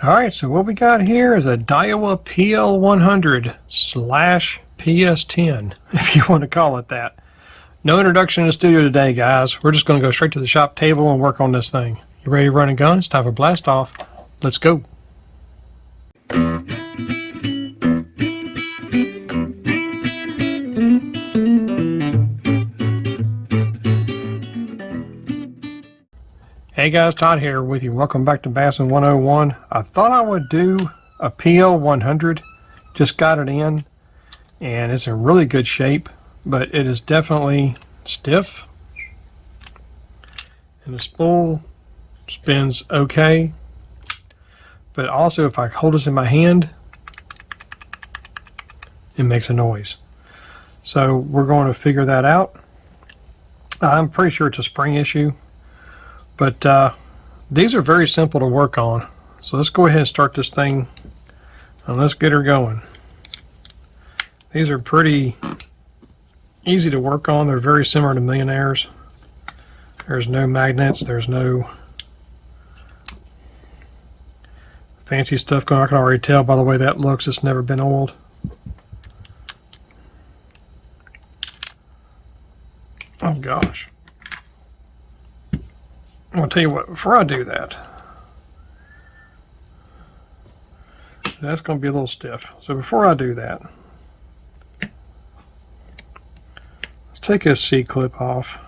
Alright, so what we got here is a Daiwa PL100 slash PS10, if you want to call it that. No introduction in the studio today, guys. We're just going to go straight to the shop table and work on this thing. You ready to run and gun? It's time for blast off. Let's go. Hey guys, Todd here with you. Welcome back to Bassin 101. I thought I would do a PL100. Just got it in and it's in really good shape, but it is definitely stiff. And the spool spins okay, but also if I hold this in my hand, it makes a noise. So we're going to figure that out. I'm pretty sure it's a spring issue. But these are very simple to work on. So let's go ahead and start this thing and let's get her going. These are pretty easy to work on. They're very similar to Millionaires. There's no magnets. There's no fancy stuff going on. I can already tell by the way that looks it's never been oiled. Oh gosh. I'm going to tell you what, before I do that, that's going to be a little stiff. So before I do that, let's take this C-clip off.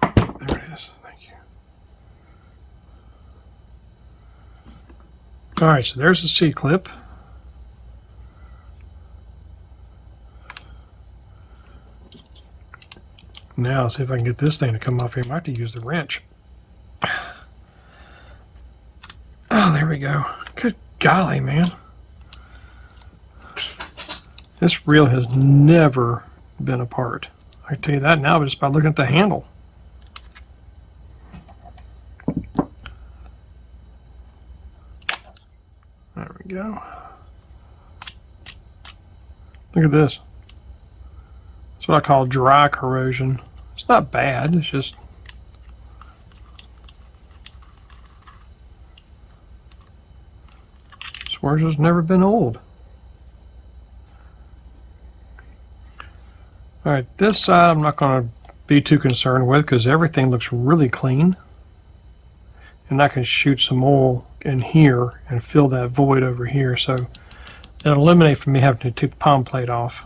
There it is. Thank you. Alright, so there's the C-clip. Now, see if I can get this thing to come off here. I might have to use the wrench. Oh, there we go. Good golly, man. This reel has never been apart. I can tell you that now just by looking at the handle. There we go. Look at this. That's what I call dry corrosion. It's not bad, it's just swears it's never been oiled. Alright, this side I'm not going to be too concerned with because everything looks really clean. And I can shoot some oil in here and fill that void over here, so it'll eliminate from me having to take the palm plate off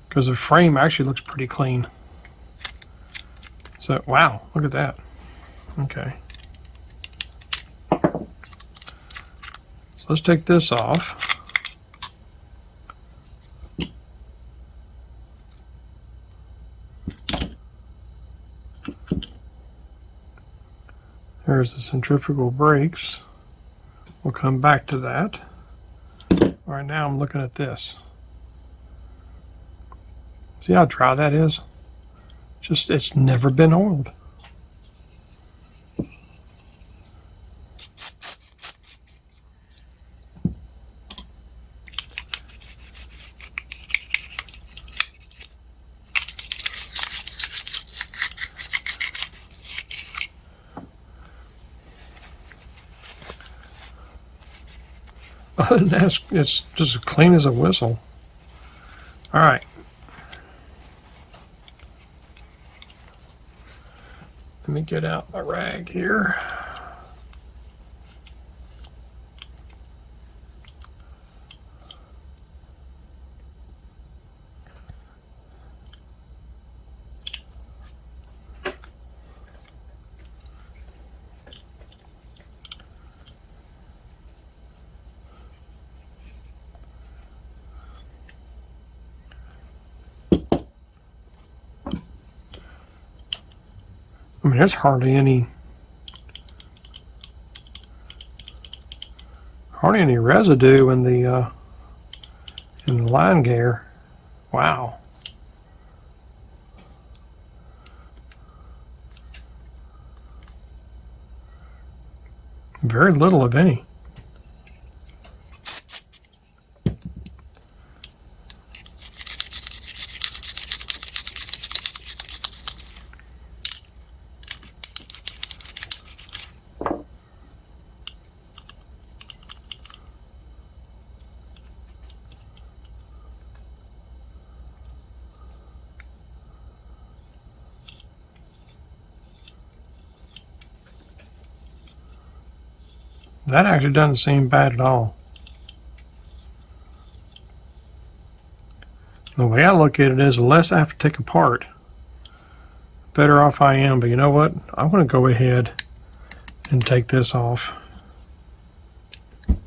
because the frame actually looks pretty clean. So wow, look at that. Okay, so let's take this off. There's the centrifugal brakes. We'll come back to that. All right, now I'm looking at this. See how dry that is? Just, it's never been oiled. Other than that, it's just as clean as a whistle. All right. Let me get out my rag here. I mean, there's hardly any residue in the line gear. Wow. Very little of any. That actually doesn't seem bad at all. The way I look at it is, the less I have to take apart, the better off I am. But you know what? I want to go ahead and take this off, because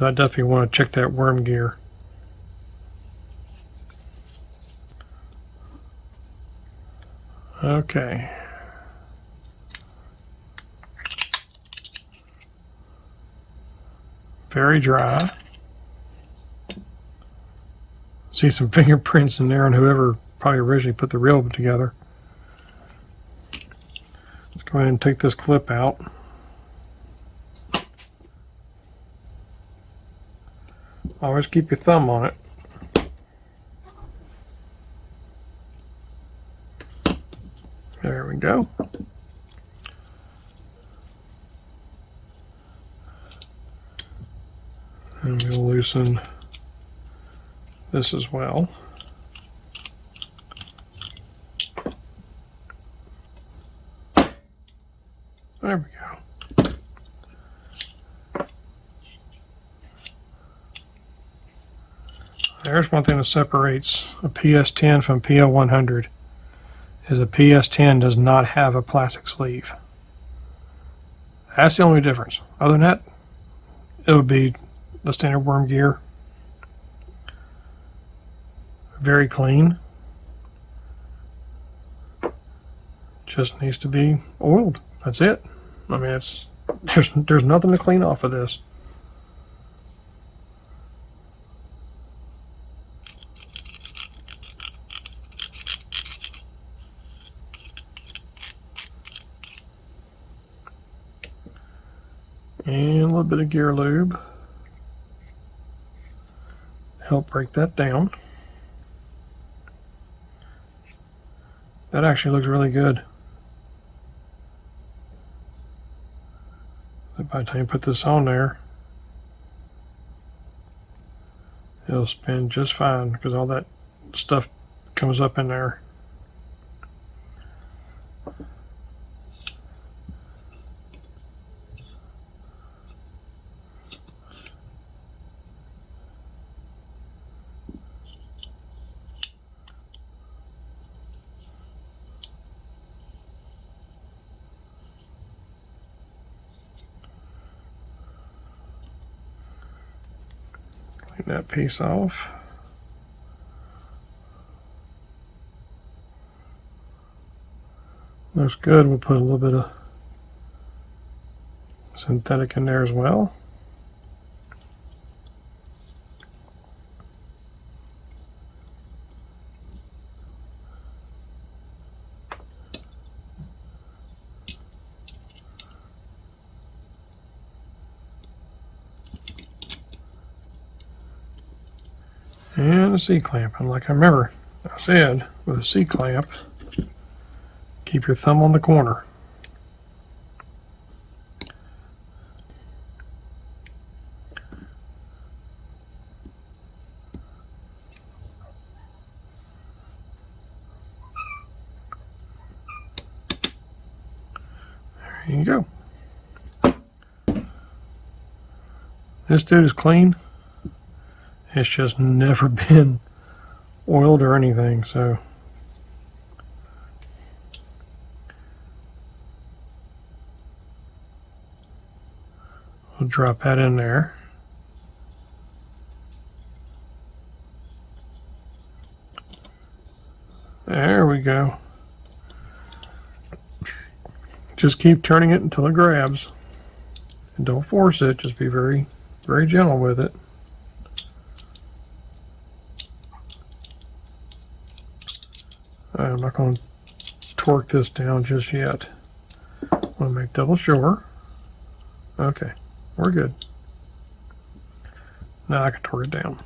I definitely want to check that worm gear. Okay. Very dry. See some fingerprints in there on whoever probably originally put the reel together. Let's go ahead and take this clip out. Always keep your thumb on it. There we go. And we'll loosen this as well. There we go. There's one thing that separates a PS10 from PL100, is a PS10 does not have a plastic sleeve. That's the only difference. Other than that, it would be the standard worm gear. Very clean. Just needs to be oiled. That's it. I mean, there's nothing to clean off of this. And a little bit of gear lube. Help break that down. That actually looks really good. By the time you put this on there, it'll spin just fine because all that stuff comes up in there. Clean that piece off. Looks good. We'll put a little bit of synthetic in there as well. And a C-clamp. And like I remember I said, with a C-clamp, keep your thumb on the corner. There you go. This dude is clean. It's just never been oiled or anything, so we'll drop that in there. There we go. Just keep turning it until it grabs. And don't force it, just be very, very gentle with it. I'm not going to torque this down just yet. I want to make double sure. Okay, we're good. Now I can torque it down.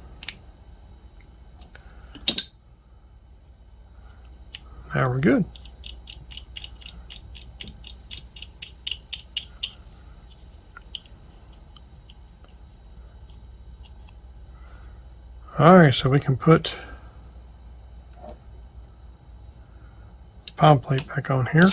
Now we're good. Alright, so we can put palm plate back on here.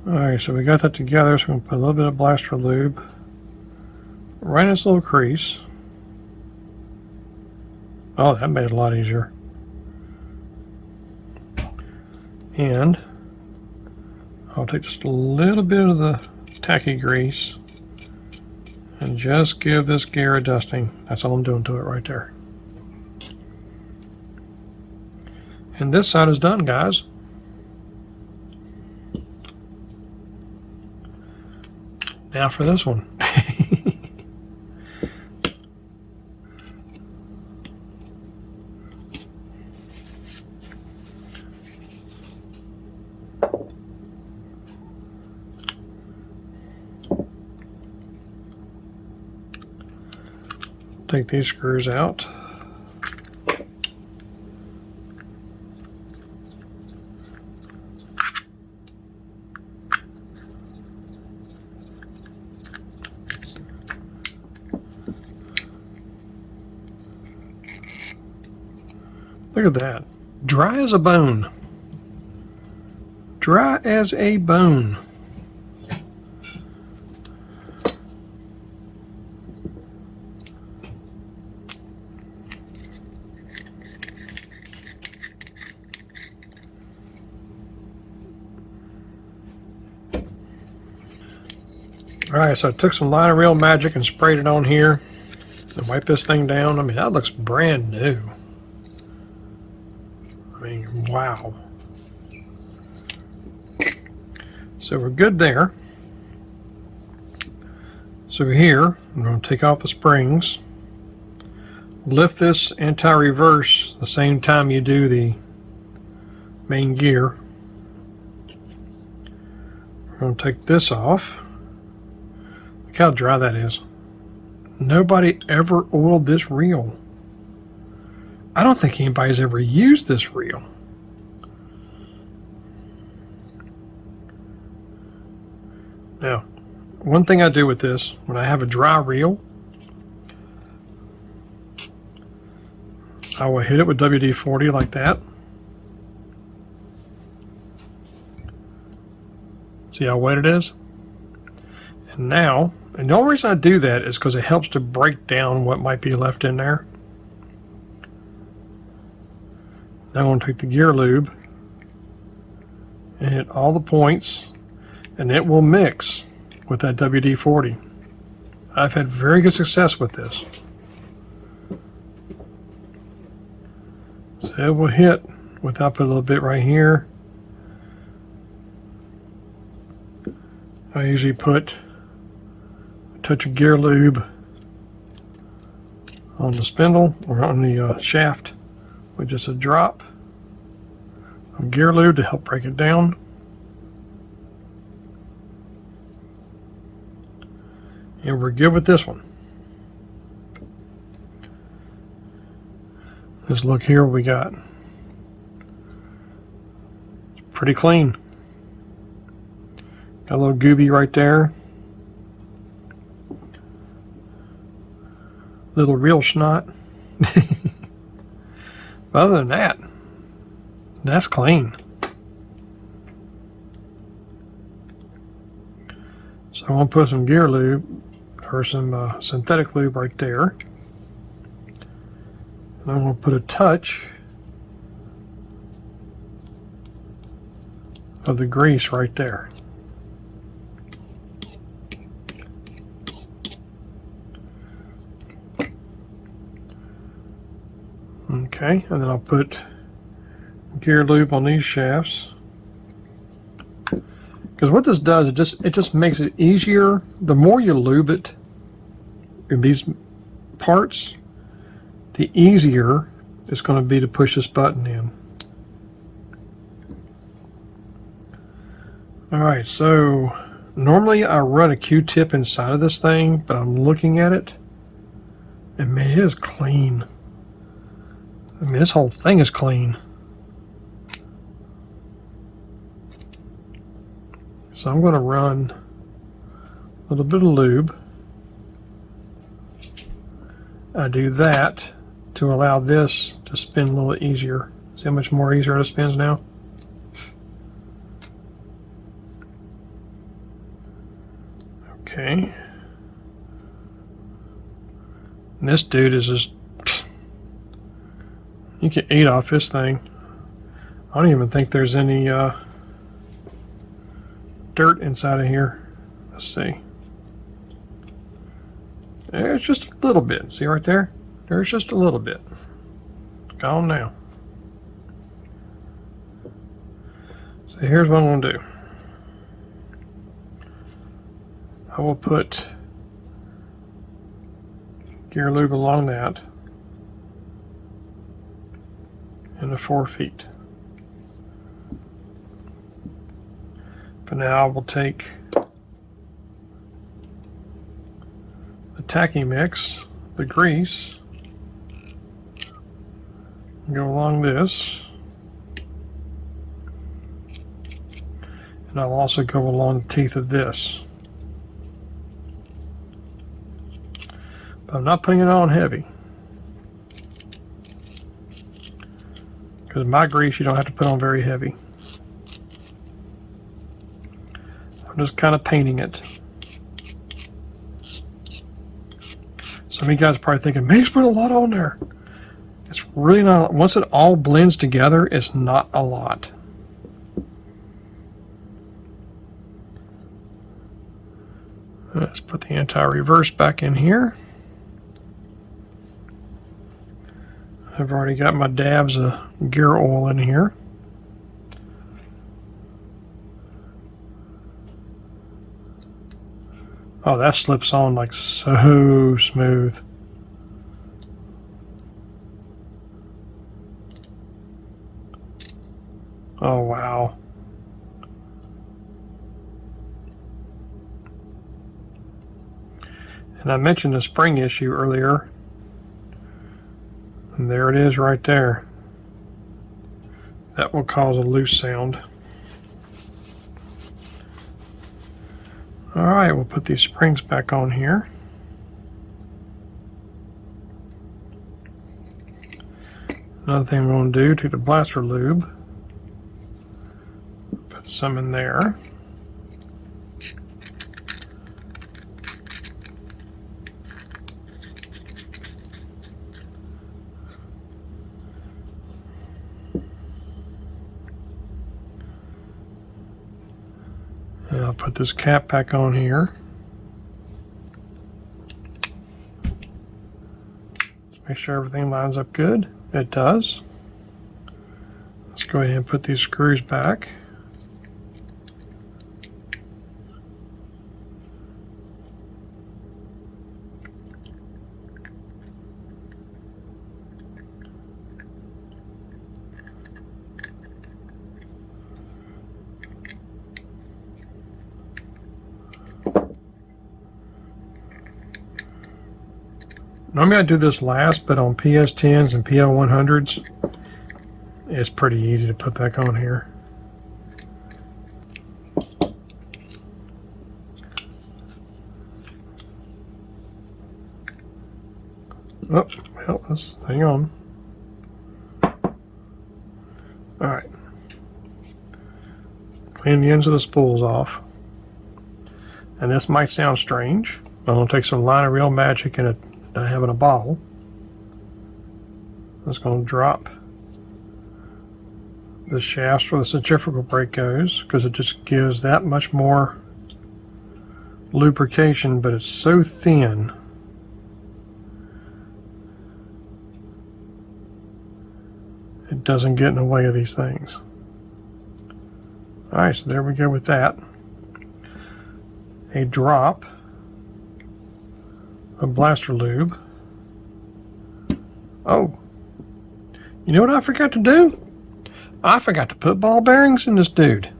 Alright, so we got that together, so we're going to put a little bit of blaster lube right in this little crease. Oh, that made it a lot easier. And I'll take just a little bit of the tacky grease and just give this gear a dusting. That's all I'm doing to it right there. And this side is done, guys. Now for this one. Take these screws out. Look at that. Dry as a bone. Dry as a bone. Alright, so I took some line of Real Magic and sprayed it on here and wiped this thing down. I mean, that looks brand new. I mean, wow. So we're good there. So here, I'm going to take off the springs, lift this anti-reverse the same time you do the main gear. We're going to take this off. Look how dry that is. Nobody ever oiled this reel. I don't think anybody's ever used this reel. Now, one thing I do with this, when I have a dry reel, I will hit it with WD-40 like that. See how wet it is? And now, and the only reason I do that is because it helps to break down what might be left in there. Now I'm going to take the gear lube and hit all the points, and it will mix with that WD-40. I've had very good success with this. So it will hit without put a little bit right here. I usually put a touch of gear lube on the spindle or on the shaft with just a drop of gear lube to help break it down. And we're good with this one. Just look here what we got. It's pretty clean. Got a little gooby right there. Little real snot. But other than that, that's clean. So I'm going to put some gear lube or some synthetic lube right there. And I'm going to put a touch of the grease right there. Okay, and then I'll put gear lube on these shafts. Because what this does, it just makes it easier. The more you lube it in these parts, the easier it's going to be to push this button in. Alright, so normally I run a Q-tip inside of this thing, but I'm looking at it, and man, it is clean. I mean, this whole thing is clean. So I'm going to run a little bit of lube. I do that to allow this to spin a little easier. See how much more easier it spins now? Okay. And this dude is just... You can eat off this thing. I don't even think there's any dirt inside of here. Let's see. There's just a little bit. See right there? There's just a little bit. It's gone now. So here's what I'm going to do. I will put gear lube along that and the 4 feet. But now I will take the tacky mix, the grease, and go along this. And I'll also go along the teeth of this. But I'm not putting it on heavy. Because my grease you don't have to put on very heavy. I'm just kind of painting it. Some of you guys are probably thinking, man, he's put a lot on there. It's really not. Once it all blends together, it's not a lot. Let's put the anti-reverse back in here. I've already got my dabs of gear oil in here. Oh, that slips on like so smooth. Oh, wow. And I mentioned the spring issue earlier. And there it is right there. That will cause a loose sound. Alright, we'll put these springs back on here. Another thing we're going to do, take the blaster lube, put some in there. And I'll put this cap back on here. Let's make sure everything lines up good. It does. Let's go ahead and put these screws back. I'm going to do this last, but on PS10s and PL100s, it's pretty easy to put back on here. Oh, well, let's hang on. Alright. Clean the ends of the spools off. And this might sound strange, but I'm going to take some Line of Real Magic and that I have in a bottle. I'm just going to drop the shafts where the centrifugal brake goes, because it just gives that much more lubrication, but it's so thin it doesn't get in the way of these things. Alright, so there we go with that. A drop of blaster lube. Oh, you know what I forgot to do? I forgot to put ball bearings in this dude.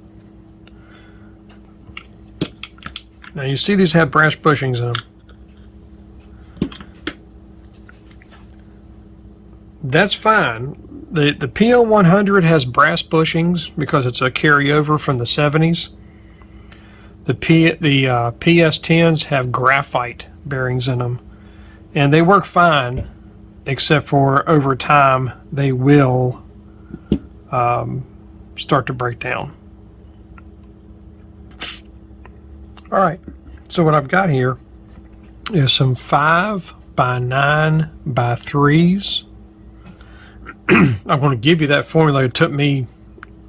Now you see these have brass bushings in them. That's fine. The PL100 has brass bushings because it's a carryover from the 70s. The PS10s have graphite bearings in them, and they work fine, except for over time they will start to break down. All right, So what I've got here is some 5 by 9 by 3s. I'm going to give you that formula. It took me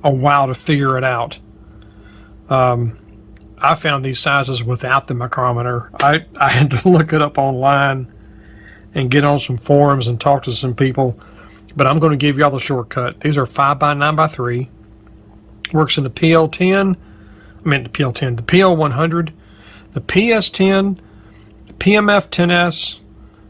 a while to figure it out. I found these sizes without the micrometer. I had to look it up online and get on some forums and talk to some people, but I'm going to give y'all the shortcut. These are 5 by 9 by 3. Works in the PL10, the PL100, the PS10, the PMF10S,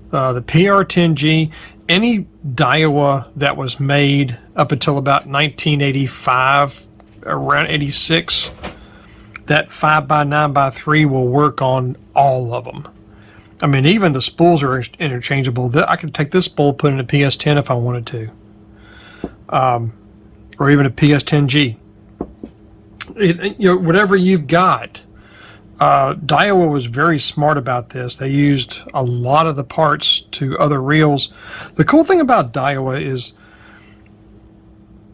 the PR10G, any Daiwa that was made up until about 1985, around 86, that 5 by 9 by 3 will work on all of them. I mean, even the spools are interchangeable. I could take this spool, put in a PS10 if I wanted to, or even a PS10G. Whatever you've got. Daiwa was very smart about this. They used a lot of the parts to other reels. The cool thing about Daiwa is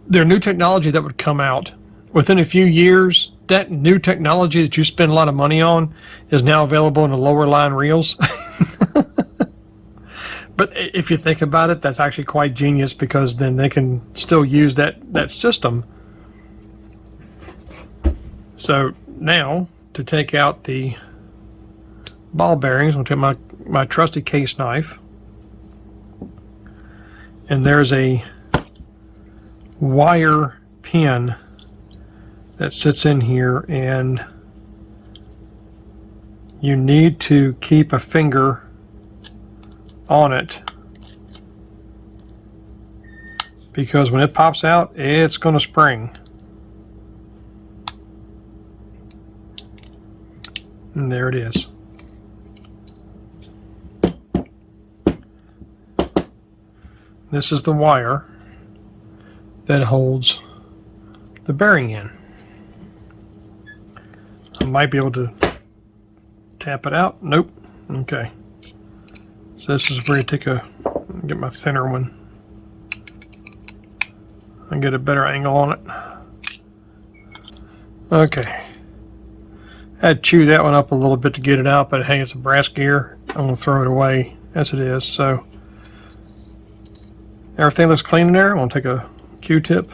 their new technology that would come out within a few years. That new technology that you spend a lot of money on is now available in the lower line reels. But if you think about it, that's actually quite genius, because then they can still use that system. So now, to take out the ball bearings, I'm going to take my trusty case knife, and there's a wire pin that sits in here, and you need to keep a finger on it, because when it pops out, it's going to spring. And there it is. This is the wire that holds the bearing in. I might be able to tap it out. Nope. Okay. So this is where you get my thinner one and get a better angle on it. Okay. I had to chew that one up a little bit to get it out, but hey, it's a brass gear. I'm going to throw it away as it is. So everything looks clean in there. I'm going to take a Q-tip.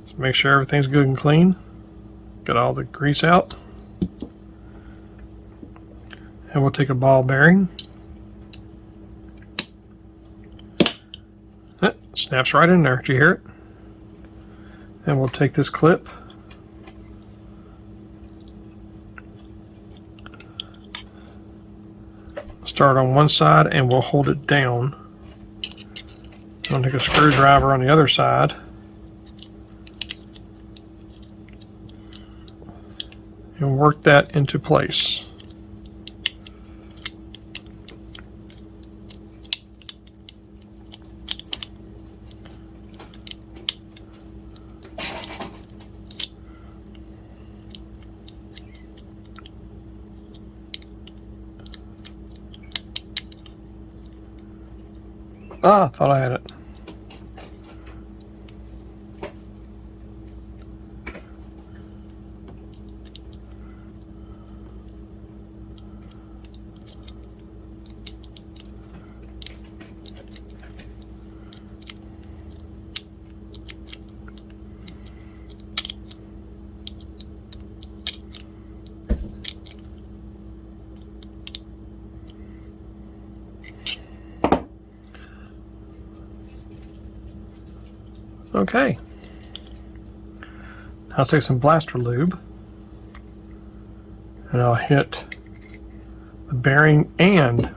Just make sure everything's good and clean. Get all the grease out. And we'll take a ball bearing. It snaps right in there. Did you hear it? And we'll take this clip. Start on one side and we'll hold it down. I'll take a screwdriver on the other side. And work that into place. Ah, I thought I had it. Okay. Now I'll take some blaster lube and I'll hit the bearing and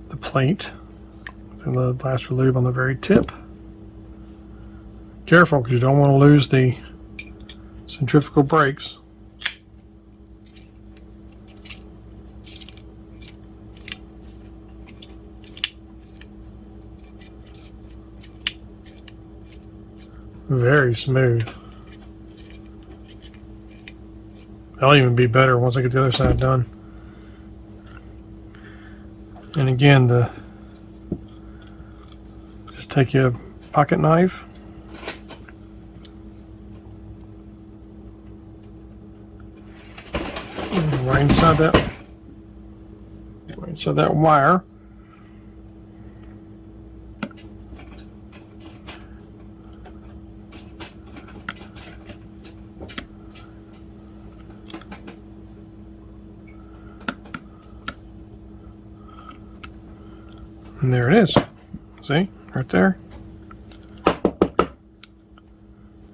the plate and the blaster lube on the very tip. Careful, because you don't want to lose the centrifugal brakes. Very smooth. That'll even be better once I get the other side done. And again, just take your pocket knife inside that wire. And there it is. See? Right there.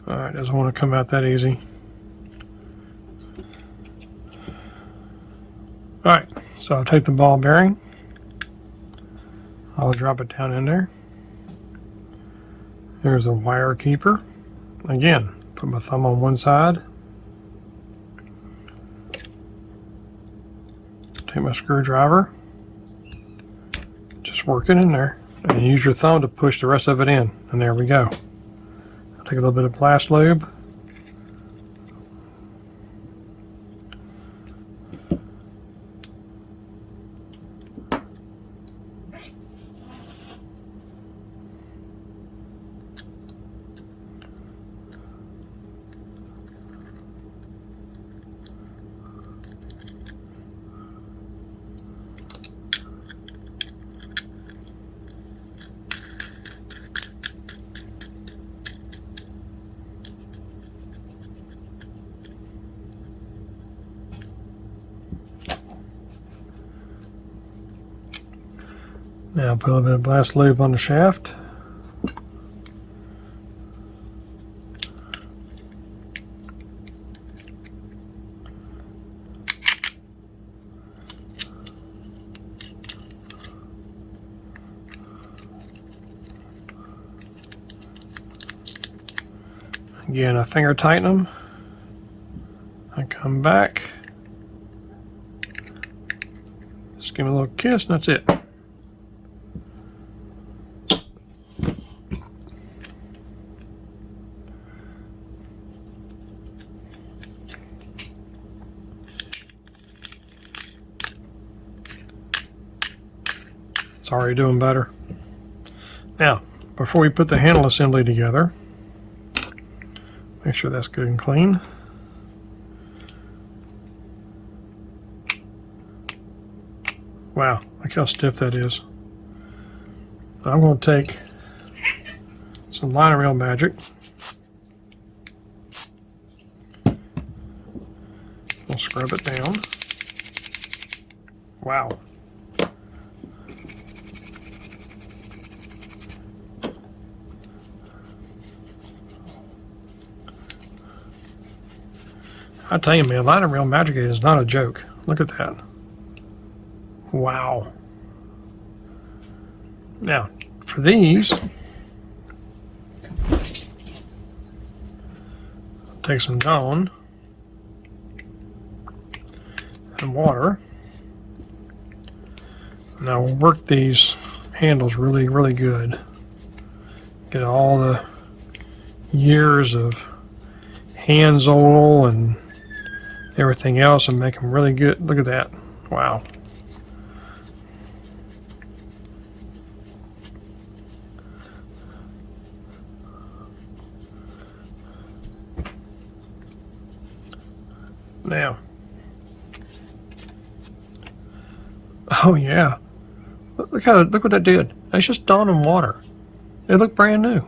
Alright, doesn't want to come out that easy. Alright, so I'll take the ball bearing. I'll drop it down in there. There's a wire keeper. Again, put my thumb on one side. Take my screwdriver. Just work it in there. And use your thumb to push the rest of it in. And there we go. I'll take a little bit of blast lube. Now put a little bit of blast lube on the shaft. Again, I finger tighten them. I come back. Just give me a little kiss and that's it. It's already doing better. Now, before we put the handle assembly together, make sure that's good and clean. Wow, look how stiff that is. I'm going to take some liner reel magic. We'll scrub it down. Wow. I tell you, man, liner reel magic is not a joke. Look at that. Wow. Now, for these, take some Dawn and water. Now we'll work these handles really, really good. Get all the years of hands oil and everything else and make them really good. Look at that. Wow. Now, oh yeah, look what that did. It's just Dawn and water. They look brand new.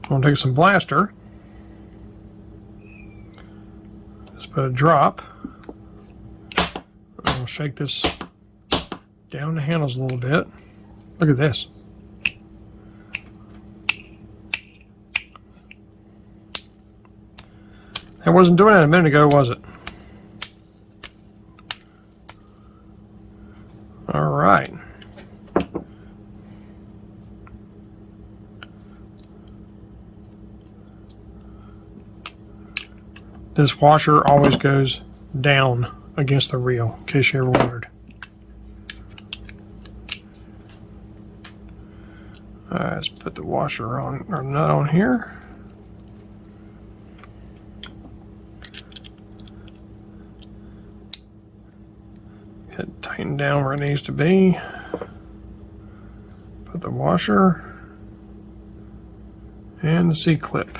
I'm gonna take some blaster. Just put a drop. I'll shake this down the handles a little bit. Look at this. I wasn't doing that a minute ago, was it? All right. This washer always goes down against the reel, in case you ever wondered. All right, let's put the washer on, or nut on here. Get it tightened down where it needs to be. Put the washer and the C-clip.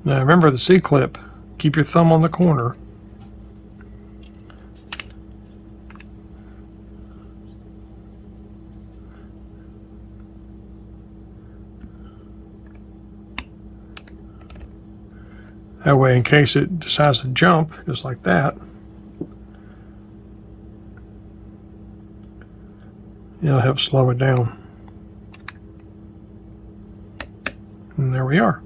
Now remember the C-clip. Keep your thumb on the corner. That way, in case it decides to jump, just like that, it'll help slow it down. And there we are.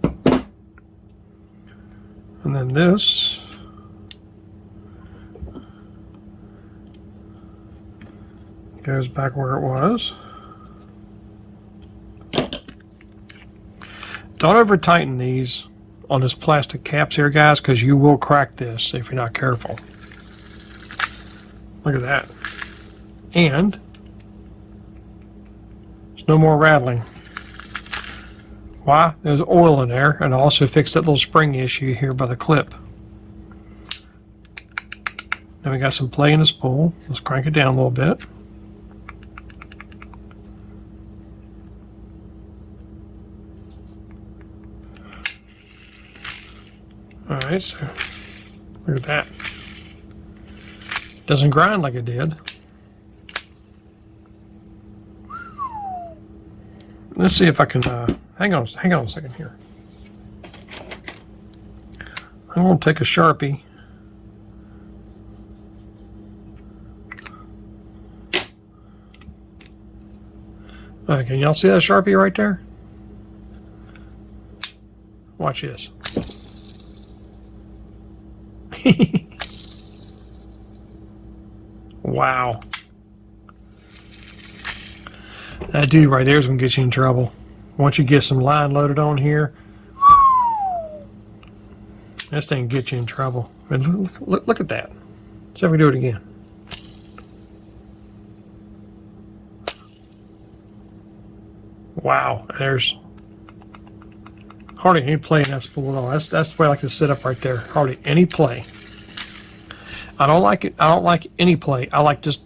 And then this goes back where it was. Don't over tighten these on this plastic caps here, guys, because you will crack this if you're not careful. Look at that. And there's no more rattling. Why? There's oil in there, and I also fixed that little spring issue here by the clip. Now we got some play in the spool. Let's crank it down a little bit. Alright, so look at that. Doesn't grind like it did. Let's see if I can, hang on a second here. I'm going to take a Sharpie. Okay, can y'all see that Sharpie right there? Watch this. Wow. That dude right there is going to get you in trouble. Once you get some line loaded on here, this thing gets you in trouble. Look at that. Let's see if we do it again. Wow. There's hardly any play in that spool at all. That's the way I like to sit up right there. Hardly any play. I don't like it. I don't like any play. I like just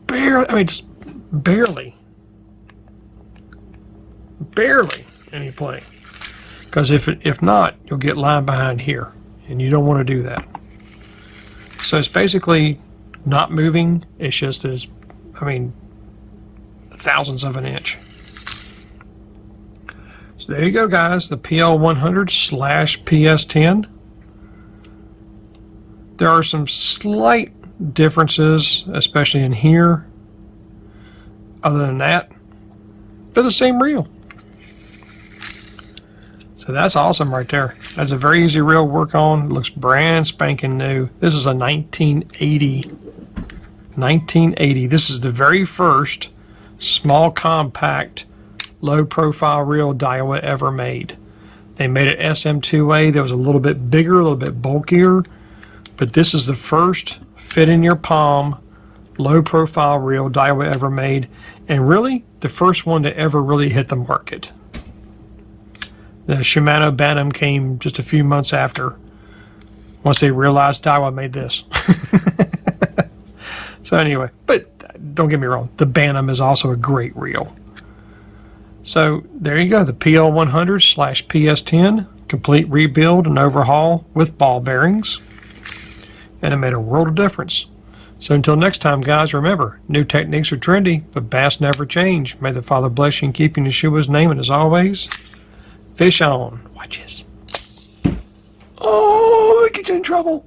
barely. I mean, just barely any play. Because if not, you'll get line behind here, and you don't want to do that. So it's basically not moving. It's just as, I mean, thousandths of an inch. So there you go, guys. The PL100/PS10. There are some slight differences, especially in here. Other than that, they're the same reel. So that's awesome right there. That's a very easy reel to work on. It looks brand spanking new. This is a 1980. This is the very first small compact low profile reel Daiwa ever made. They made it SM2A that was a little bit bigger, a little bit bulkier, but this is the first fit in your palm low profile reel Daiwa ever made, and really the first one to ever really hit the market. The Shimano Bantam came just a few months after, once they realized Daiwa made this. So anyway, but don't get me wrong, the Bantam is also a great reel. So there you go, the PL100/PS10, complete rebuild and overhaul with ball bearings. And it made a world of difference. So until next time, guys, remember, new techniques are trendy, but bass never change. May the Father bless you and keep you in Yeshua's name, and as always, fish on. Watch this. Oh, they get you in trouble.